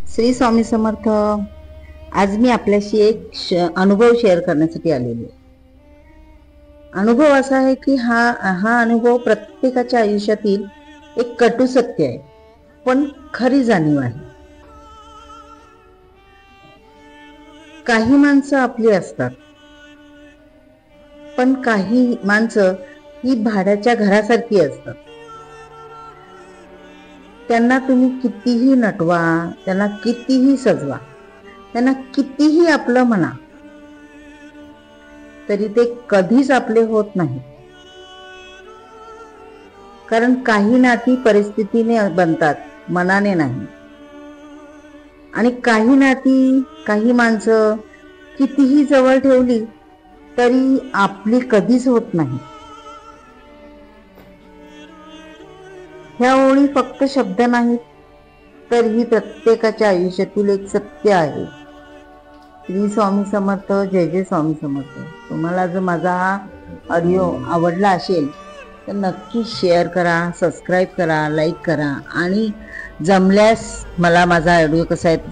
श्री स्वामी समर्थ। आज मी आपल्याशी एक अनुभव शेअर करण्यासाठी आलेली आहे। अनुभव असा आहे की हा अनुभव प्रत्येकाच्या आयुष्यातील एक कटू सत्य आहे, पण खरी जाणीव आहे। काही माणसं आपली असतात, पण काही माणसं ही भाड्याच्या घरासारखी असतात। त्यांना तुम्ही कितीही नटवा, त्यांना कितीही सजवा, त्यांना कितीही आपलं म्हणा, तरी ते कधीच आपले होत नाही। कारण काही नाती परिस्थितीने बनतात, मनाने नाही। आणि काही नाती, काही माणसं कितीही जवळ ठेवली तरी आपली कधीच होत नाही। ह्या ओळी फक्त शब्द नाहीत, तर ही प्रत्येकाच्या आयुष्यातील एक सत्य आहे। श्री स्वामी समर्थ। जय जय स्वामी समर्थ। तुम्हाला जर माझा हा ऑडिओ आवडला असेल तर नक्की शेअर करा, सबस्क्राईब करा, लाईक करा आणि जमल्यास मला माझा ऑडिओ कसा आहे त्याचं